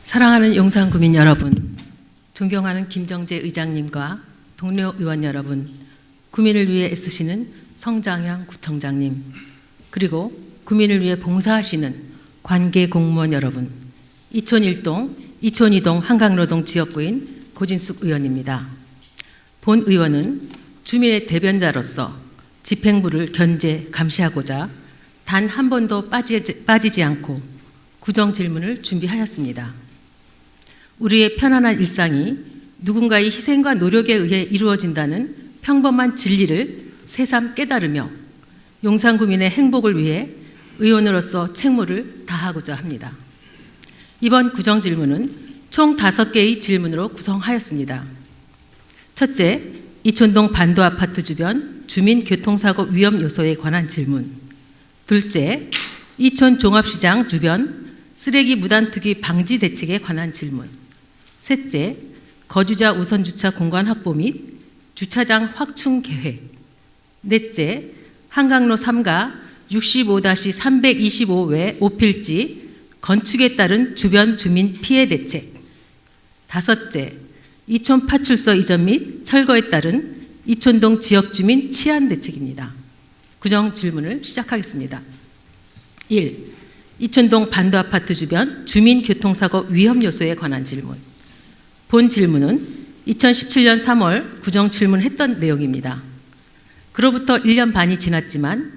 사랑하는 용산구민 여러분, 존경하는 김정재 의장님과 동료 의원 여러분, 구민을 위해 애쓰시는 성장현 구청장님, 그리고 구민을 위해 봉사하시는 관계 공무원 여러분, 이촌 1동, 이촌 2동 한강노동 지역구인 고진숙 의원입니다. 본 의원은 주민의 대변자로서 집행부를 견제, 감시하고자 단 한 번도 빠지지 않고 구정 질문을 준비하였습니다. 우리의 편안한 일상이 누군가의 희생과 노력에 의해 이루어진다는 평범한 진리를 새삼 깨달으며 용산구민의 행복을 위해 의원으로서 책무를 다하고자 합니다. 이번 구정 질문은 총 5개의 질문으로 구성하였습니다. 첫째, 이촌동 반도 아파트 주변 주민 교통사고 위험 요소에 관한 질문. 둘째, 이촌 종합시장 주변 쓰레기 무단 투기 방지 대책에 관한 질문. 셋째, 거주자 우선 주차 공간 확보 및 주차장 확충 계획. 넷째, 한강로 3가 65-325외 5필지 건축에 따른 주변 주민 피해 대책. 다섯째, 이촌 파출소 이전 및 철거에 따른 이촌동 지역 주민 치안 대책입니다. 구정 질문을 시작하겠습니다. 1. 이촌동 반도 아파트 주변 주민 교통사고 위험 요소에 관한 질문. 본 질문은 2017년 3월 구정 질문했던 내용입니다. 그로부터 1년 반이 지났지만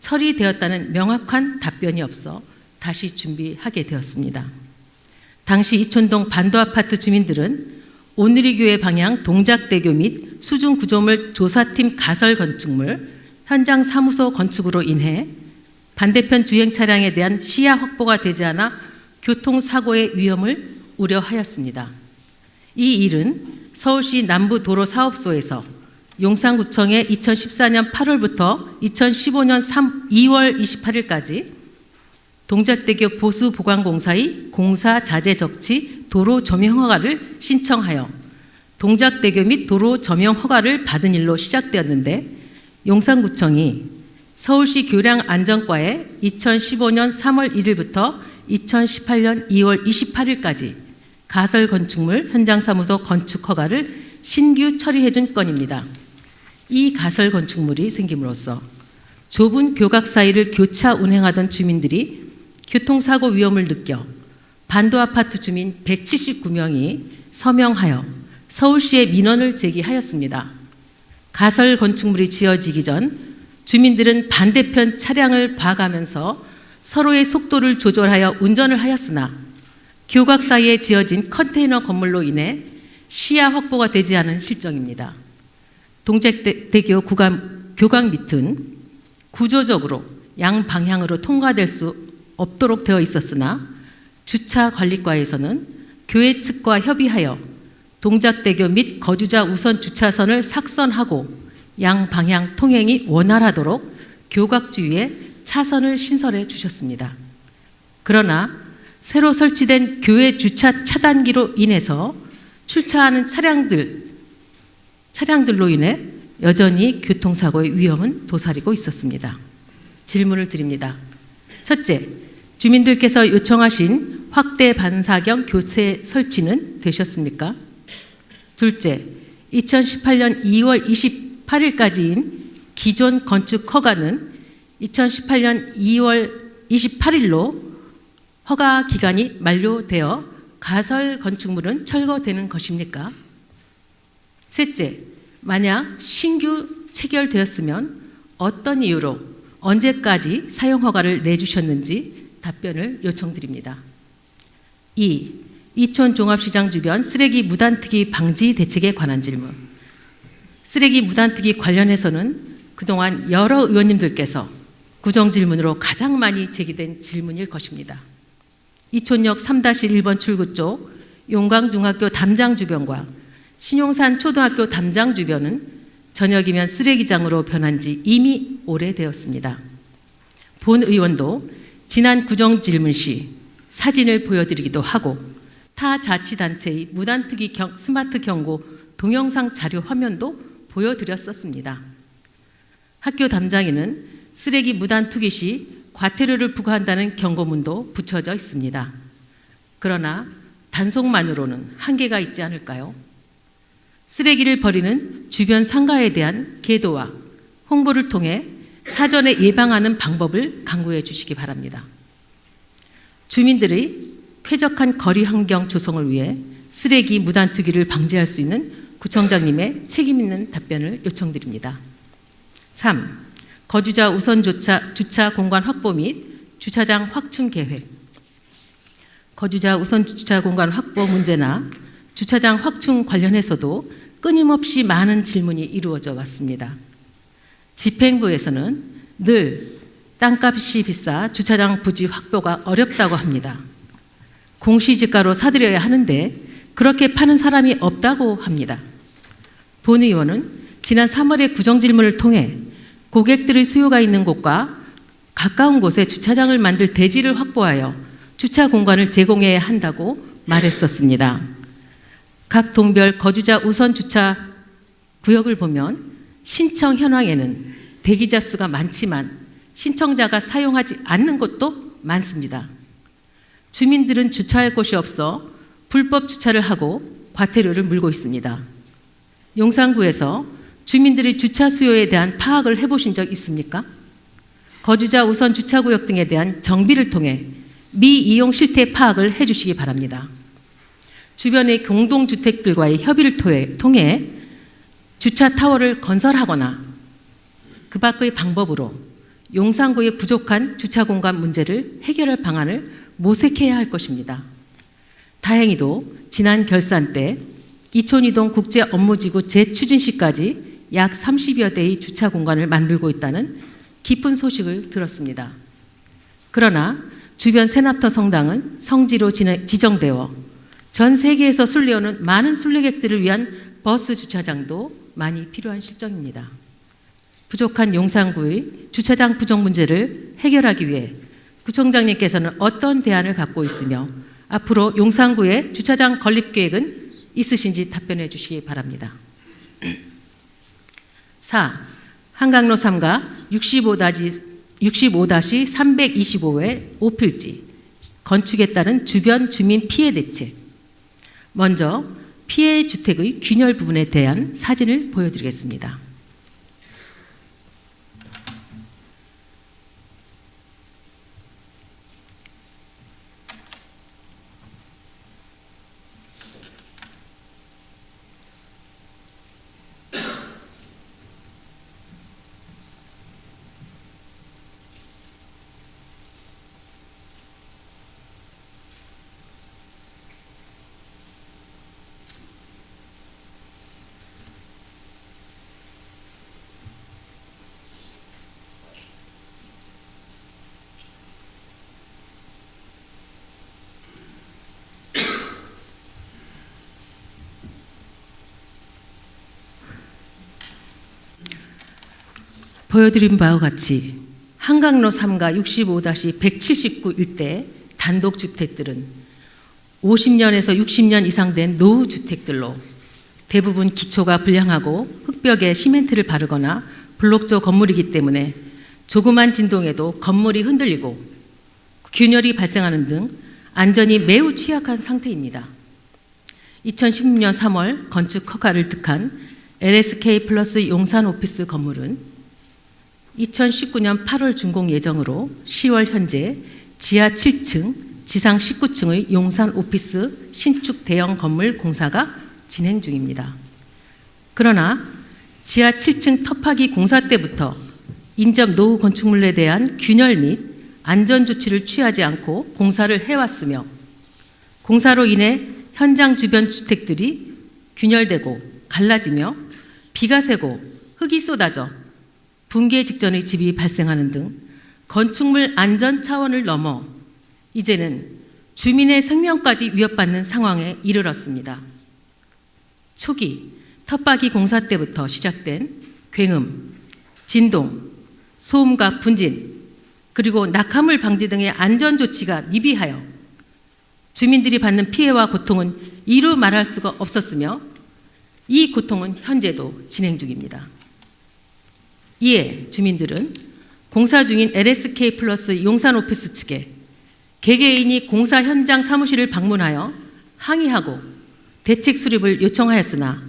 처리되었다는 명확한 답변이 없어 다시 준비하게 되었습니다. 당시 이촌동 반도 아파트 주민들은 온누리교회 방향 동작대교 및 수중구조물 조사팀 가설 건축물 현장 사무소 건축으로 인해 반대편 주행 차량에 대한 시야 확보가 되지 않아 교통사고의 위험을 우려하였습니다. 이 일은 서울시 남부도로사업소에서 용산구청에 2014년 8월부터 2015년 2월 28일까지 동작대교 보수보강공사의 공사 자재 적치 도로 점용 허가를 신청하여 동작대교 및 도로 점용 허가를 받은 일로 시작되었는데 용산구청이 서울시 교량안전과에 2015년 3월 1일부터 2018년 2월 28일까지 가설 건축물 현장사무소 건축 허가를 신규 처리해준 건입니다. 이 가설 건축물이 생김으로써 좁은 교각 사이를 교차 운행하던 주민들이 교통사고 위험을 느껴 반도 아파트 주민 179명이 서명하여 서울시에 민원을 제기하였습니다. 가설 건축물이 지어지기 전 주민들은 반대편 차량을 봐가면서 서로의 속도를 조절하여 운전을 하였으나 교각 사이에 지어진 컨테이너 건물로 인해 시야 확보가 되지 않은 실정입니다. 동작대교 교각 밑은 구조적으로 양방향으로 통과될 수 없도록 되어 있었으나 주차관리과에서는 교회 측과 협의하여 동작대교 및 거주자 우선 주차선을 삭선하고 양방향 통행이 원활하도록 교각 주위에 차선을 신설해 주셨습니다. 그러나 새로 설치된 교회 주차 차단기로 인해서 출차하는 차량들로 인해 여전히 교통사고의 위험은 도사리고 있었습니다. 질문을 드립니다. 첫째, 주민들께서 요청하신 확대 반사경 교체 설치는 되셨습니까? 둘째, 2018년 2월 28일까지인 기존 건축 허가는 2018년 2월 28일로 허가 기간이 만료되어 가설 건축물은 철거되는 것입니까? 셋째, 만약 신규 체결되었으면 어떤 이유로 언제까지 사용 허가를 내주셨는지 답변을 요청드립니다. 2. 이촌 종합시장 주변 쓰레기 무단투기 방지 대책에 관한 질문. 쓰레기 무단투기 관련해서는 그동안 여러 의원님들께서 구정질문으로 가장 많이 제기된 질문일 것입니다. 이촌역 3-1번 출구 쪽 용광중학교 담장 주변과 신용산 초등학교 담장 주변은 저녁이면 쓰레기장으로 변한 지 이미 오래되었습니다. 본 의원도 지난 구정질문 시 사진을 보여드리기도 하고 타 자치단체의 무단투기 스마트 경고 동영상 자료 화면도 보여드렸었습니다. 학교 담장에는 쓰레기 무단투기 시 과태료를 부과한다는 경고문도 붙여져 있습니다. 그러나 단속만으로는 한계가 있지 않을까요? 쓰레기를 버리는 주변 상가에 대한 계도와 홍보를 통해 사전에 예방하는 방법을 강구해 주시기 바랍니다. 주민들의 쾌적한 거리 환경 조성을 위해 쓰레기 무단 투기를 방지할 수 있는 구청장님의 책임 있는 답변을 요청드립니다. 3. 거주자 우선 주차 공간 확보 및 주차장 확충 계획. 거주자 우선 주차 공간 확보 문제나 주차장 확충 관련해서도 끊임없이 많은 질문이 이루어져 왔습니다. 집행부에서는 늘 땅값이 비싸 주차장 부지 확보가 어렵다고 합니다. 공시지가로 사들여야 하는데 그렇게 파는 사람이 없다고 합니다. 본 의원은 지난 3월에 구정질문을 통해 고객들의 수요가 있는 곳과 가까운 곳에 주차장을 만들 대지를 확보하여 주차 공간을 제공해야 한다고 말했었습니다. 각 동별 거주자 우선 주차 구역을 보면 신청 현황에는 대기자 수가 많지만 신청자가 사용하지 않는 곳도 많습니다. 주민들은 주차할 곳이 없어 불법 주차를 하고 과태료를 물고 있습니다. 용산구에서 주민들의 주차 수요에 대한 파악을 해보신 적 있습니까? 거주자 우선 주차구역 등에 대한 정비를 통해 미이용 실태 파악을 해주시기 바랍니다. 주변의 공동주택들과의 협의를 통해 주차 타워를 건설하거나 그 밖의 방법으로 용산구의 부족한 주차 공간 문제를 해결할 방안을 모색해야 할 것입니다. 다행히도 지난 결산 때 이촌이동 국제업무지구 재추진 시까지 약 30여 대의 주차 공간을 만들고 있다는 기쁜 소식을 들었습니다. 그러나 주변 세납터 성당은 성지로 지정되어 전 세계에서 순례오는 많은 순례객들을 위한 버스 주차장도 많이 필요한 실정입니다. 부족한 용산구의 주차장 부족 문제를 해결하기 위해 구청장님께서는 어떤 대안을 갖고 있으며 앞으로 용산구의 주차장 건립 계획은 있으신지 답변해 주시기 바랍니다. 4. 한강로 3가 65-325회 5필지 건축에 따른 주변 주민 피해 대책. 먼저 피해 주택의 균열 부분에 대한 사진을 보여드리겠습니다. 보여드린 바와 같이 한강로 3가 65-179 일대 단독주택들은 50년에서 60년 이상 된 노후주택들로 대부분 기초가 불량하고 흙벽에 시멘트를 바르거나 블록조 건물이기 때문에 조그만 진동에도 건물이 흔들리고 균열이 발생하는 등 안전이 매우 취약한 상태입니다. 2016년 3월 건축 허가를 득한 LSK 플러스 용산 오피스 건물은 2019년 8월 준공 예정으로 10월 현재 지하 7층, 지상 19층의 용산 오피스 신축 대형 건물 공사가 진행 중입니다. 그러나 지하 7층 터파기 공사 때부터 인접 노후 건축물에 대한 균열 및 안전 조치를 취하지 않고 공사를 해왔으며 공사로 인해 현장 주변 주택들이 균열되고 갈라지며 비가 새고 흙이 쏟아져 붕괴 직전의 집이 발생하는 등 건축물 안전 차원을 넘어 이제는 주민의 생명까지 위협받는 상황에 이르렀습니다. 초기 텃밭이 공사 때부터 시작된 굉음, 진동, 소음과 분진, 그리고 낙하물 방지 등의 안전 조치가 미비하여 주민들이 받는 피해와 고통은 이루 말할 수가 없었으며 이 고통은 현재도 진행 중입니다. 이에 주민들은 공사 중인 LSK 플러스 용산 오피스 측에 개개인이 공사 현장 사무실을 방문하여 항의하고 대책 수립을 요청하였으나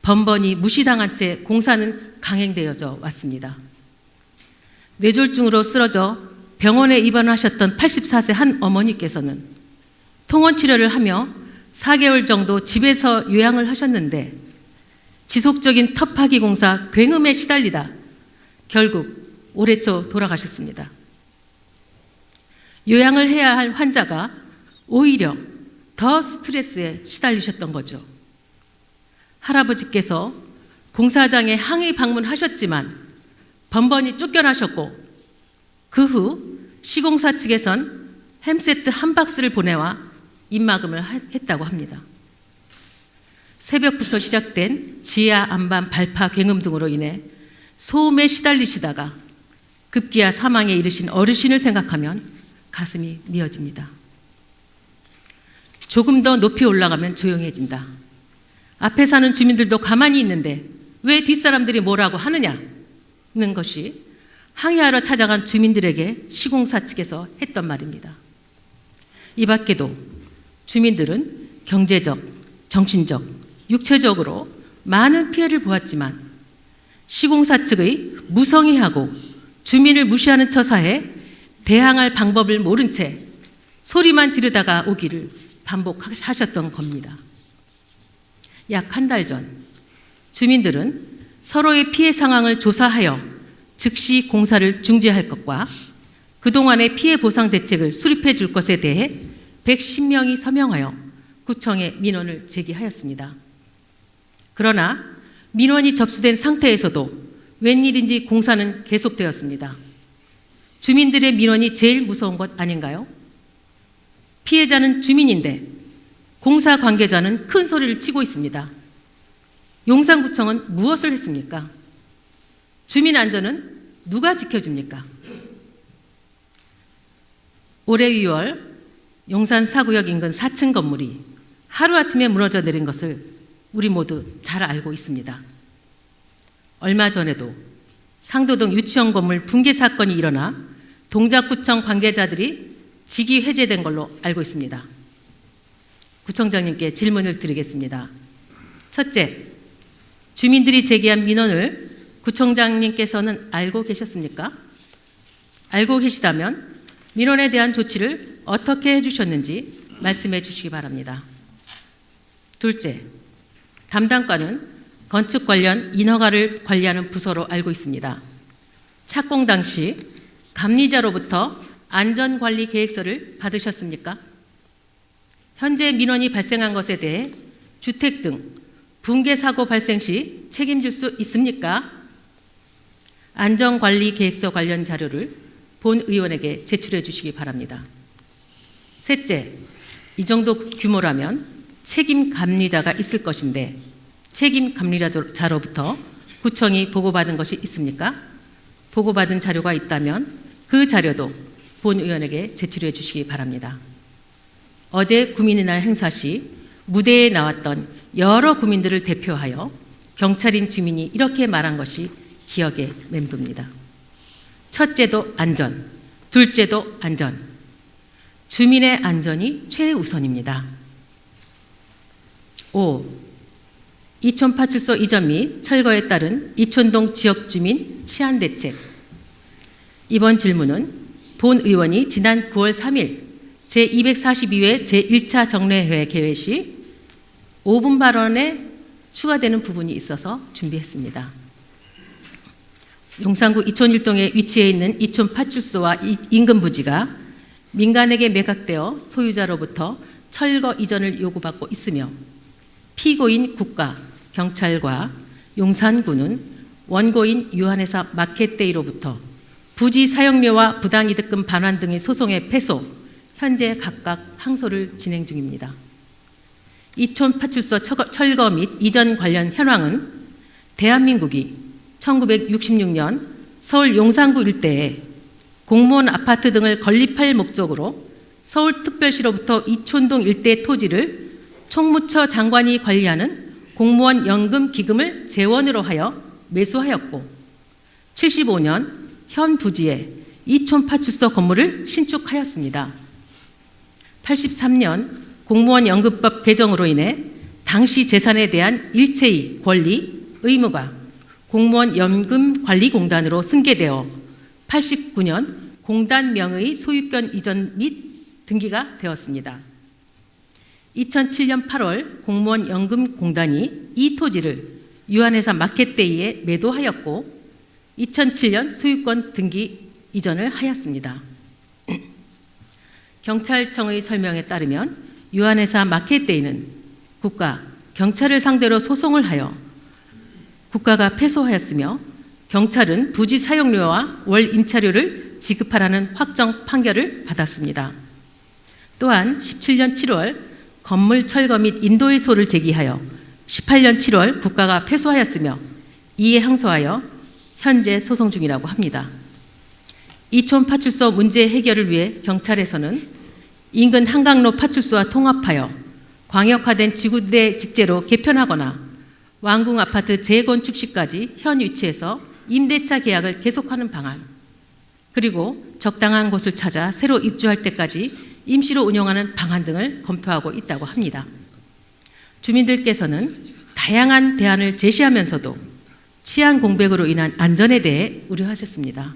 번번이 무시당한 채 공사는 강행되어져 왔습니다. 뇌졸중으로 쓰러져 병원에 입원하셨던 84세 한 어머니께서는 통원 치료를 하며 4개월 정도 집에서 요양을 하셨는데 지속적인 텃파기 공사 굉음에 시달리다 결국 올해 초 돌아가셨습니다. 요양을 해야 할 환자가 오히려 더 스트레스에 시달리셨던 거죠. 할아버지께서 공사장에 항의 방문하셨지만 번번이 쫓겨나셨고 그 후 시공사 측에선 햄세트 한 박스를 보내와 입마금을 했다고 합니다. 새벽부터 시작된 지하 안반 발파 굉음 등으로 인해 소음에 시달리시다가 급기야 사망에 이르신 어르신을 생각하면 가슴이 미어집니다. 조금 더 높이 올라가면 조용해진다. 앞에 사는 주민들도 가만히 있는데 왜 뒷사람들이 뭐라고 하느냐는 것이 항의하러 찾아간 주민들에게 시공사 측에서 했던 말입니다. 이 밖에도 주민들은 경제적, 정신적, 육체적으로 많은 피해를 보았지만 시공사 측의 무성의하고 주민을 무시하는 처사에 대항할 방법을 모른 채 소리만 지르다가 오기를 반복하셨던 겁니다. 약 한 달 전 주민들은 서로의 피해 상황을 조사하여 즉시 공사를 중지할 것과 그동안의 피해 보상 대책을 수립해 줄 것에 대해 110명이 서명하여 구청에 민원을 제기하였습니다. 그러나 민원이 접수된 상태에서도 웬일인지 공사는 계속되었습니다. 주민들의 민원이 제일 무서운 것 아닌가요? 피해자는 주민인데 공사 관계자는 큰 소리를 치고 있습니다. 용산구청은 무엇을 했습니까? 주민 안전은 누가 지켜줍니까? 올해 6월 용산 4구역 인근 4층 건물이 하루아침에 무너져 내린 것을 우리 모두 잘 알고 있습니다. 얼마 전에도 상도동 유치원 건물 붕괴 사건이 일어나 동작구청 관계자들이 직위 해제된 걸로 알고 있습니다. 구청장님께 질문을 드리겠습니다. 첫째, 주민들이 제기한 민원을 구청장님께서는 알고 계셨습니까? 알고 계시다면 민원에 대한 조치를 어떻게 해주셨는지 말씀해 주시기 바랍니다. 둘째, 담당과는 건축 관련 인허가를 관리하는 부서로 알고 있습니다. 착공 당시 감리자로부터 안전관리 계획서를 받으셨습니까? 현재 민원이 발생한 것에 대해 주택 등 붕괴 사고 발생 시 책임질 수 있습니까? 안전관리 계획서 관련 자료를 본 의원에게 제출해 주시기 바랍니다. 셋째, 이 정도 규모라면 책임 감리자가 있을 것인데 책임 감리자로부터 구청이 보고받은 것이 있습니까? 보고받은 자료가 있다면 그 자료도 본 의원에게 제출해 주시기 바랍니다. 어제 구민의 날 행사 시 무대에 나왔던 여러 구민들을 대표하여 경찰인 주민이 이렇게 말한 것이 기억에 맴돕니다. 첫째도 안전, 둘째도 안전. 주민의 안전이 최우선입니다. 5. 이촌 파출소 이전 및 철거에 따른 이촌동 지역 주민 치안 대책. 이번 질문은 본 의원이 지난 9월 3일 제242회 제1차 정례회 개회 시 5분 발언에 추가되는 부분이 있어서 준비했습니다. 용산구 이촌 1동에 위치해 있는 이촌 파출소와 인근 부지가 민간에게 매각되어 소유자로부터 철거 이전을 요구받고 있으며 피고인 국가, 경찰과 용산구는 원고인 유한회사 마켓데이로부터 부지 사용료와 부당이득금 반환 등의 소송의 패소, 현재 각각 항소를 진행 중입니다. 이촌 파출소 철거 및 이전 관련 현황은 대한민국이 1966년 서울 용산구 일대에 공무원 아파트 등을 건립할 목적으로 서울특별시로부터 이촌동 일대 토지를 총무처 장관이 관리하는 공무원 연금 기금을 재원으로 하여 매수하였고 75년 현 부지에 이촌 파출소 건물을 신축하였습니다. 83년 공무원 연금법 개정으로 인해 당시 재산에 대한 일체의 권리, 의무가 공무원 연금관리공단으로 승계되어 89년 공단 명의 소유권 이전 및 등기가 되었습니다. 2007년 8월 공무원 연금공단이 이 토지를 유한회사 마켓데이에 매도하였고 2007년 소유권 등기 이전을 하였습니다. 경찰청의 설명에 따르면 유한회사 마켓데이는 국가, 경찰을 상대로 소송을 하여 국가가 패소하였으며 경찰은 부지 사용료와 월 임차료를 지급하라는 확정 판결을 받았습니다. 또한 17년 7월 건물 철거 및 인도의 소를 제기하여 18년 7월 국가가 패소하였으며 이에 항소하여 현재 소송 중이라고 합니다. 이촌 파출소 문제 해결을 위해 경찰에서는 인근 한강로 파출소와 통합하여 광역화된 지구대 직제로 개편하거나 왕궁 아파트 재건축 시까지 현 위치에서 임대차 계약을 계속하는 방안, 그리고 적당한 곳을 찾아 새로 입주할 때까지 임시로 운영하는 방안 등을 검토하고 있다고 합니다. 주민들께서는 다양한 대안을 제시하면서도 치안 공백으로 인한 안전에 대해 우려하셨습니다.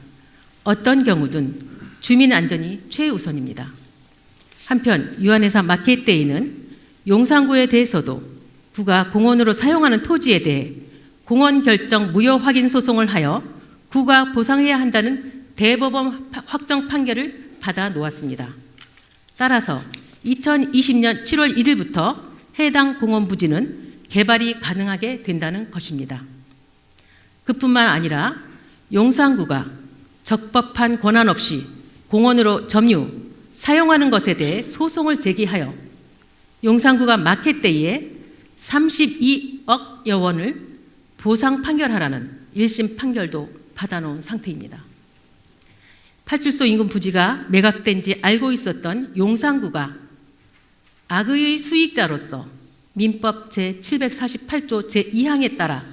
어떤 경우든 주민 안전이 최우선입니다. 한편 유한회사 마켓데이는 용산구에 대해서도 구가 공원으로 사용하는 토지에 대해 공원 결정 무효 확인 소송을 하여 구가 보상해야 한다는 대법원 확정 판결을 받아 놓았습니다. 따라서 2020년 7월 1일부터 해당 공원 부지는 개발이 가능하게 된다는 것입니다. 그뿐만 아니라 용산구가 적법한 권한 없이 공원으로 점유, 사용하는 것에 대해 소송을 제기하여 용산구가 마켓데이에 32억여 원을 보상 판결하라는 1심 판결도 받아놓은 상태입니다. 파출소 인근 부지가 매각된 지 알고 있었던 용산구가 악의의 수익자로서 민법 제748조 제2항에 따라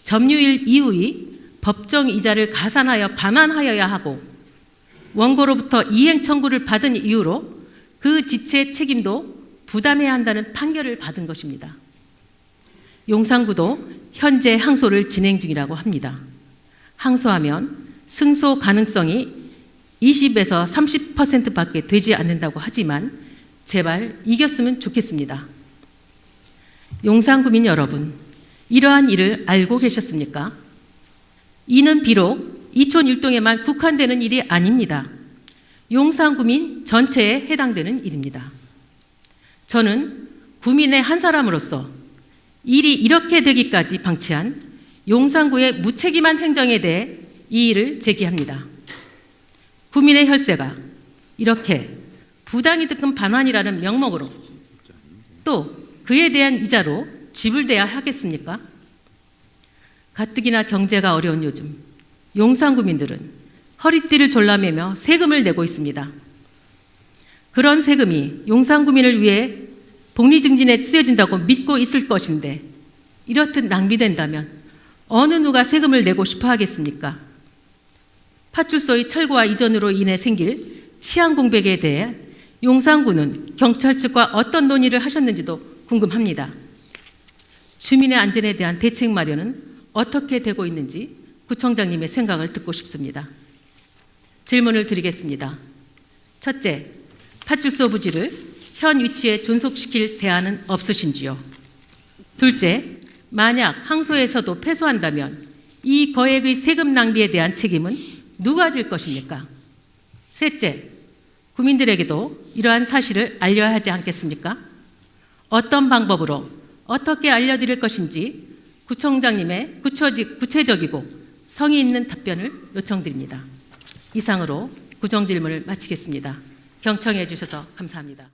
점유일 이후의 법정 이자를 가산하여 반환하여야 하고 원고로부터 이행 청구를 받은 이유로 그 지체 책임도 부담해야 한다는 판결을 받은 것입니다. 용산구도 현재 항소를 진행 중이라고 합니다. 항소하면 승소 가능성이 20에서 30%밖에 되지 않는다고 하지만 제발 이겼으면 좋겠습니다. 용산구민 여러분, 이러한 일을 알고 계셨습니까? 이는 비록 이촌 일동에만 국한되는 일이 아닙니다. 용산구민 전체에 해당되는 일입니다. 저는 구민의 한 사람으로서 일이 이렇게 되기까지 방치한 용산구의 무책임한 행정에 대해 이 일을 제기합니다. 구민의 혈세가 이렇게 부당이득금 반환이라는 명목으로 또 그에 대한 이자로 지불돼야 하겠습니까? 가뜩이나 경제가 어려운 요즘 용산구민들은 허리띠를 졸라매며 세금을 내고 있습니다. 그런 세금이 용산구민을 위해 복리증진에 쓰여진다고 믿고 있을 것인데 이렇듯 낭비된다면 어느 누가 세금을 내고 싶어 하겠습니까? 파출소의 철거와 이전으로 인해 생길 치안 공백에 대해 용산구는 경찰 측과 어떤 논의를 하셨는지도 궁금합니다. 주민의 안전에 대한 대책 마련은 어떻게 되고 있는지 구청장님의 생각을 듣고 싶습니다. 질문을 드리겠습니다. 첫째, 파출소 부지를 현 위치에 존속시킬 대안은 없으신지요? 둘째, 만약 항소에서도 패소한다면 이 거액의 세금 낭비에 대한 책임은 누가 질 것입니까? 셋째, 구민들에게도 이러한 사실을 알려야 하지 않겠습니까? 어떤 방법으로 어떻게 알려드릴 것인지 구청장님의 구체적이고 성의 있는 답변을 요청드립니다. 이상으로 구정질문을 마치겠습니다. 경청해 주셔서 감사합니다.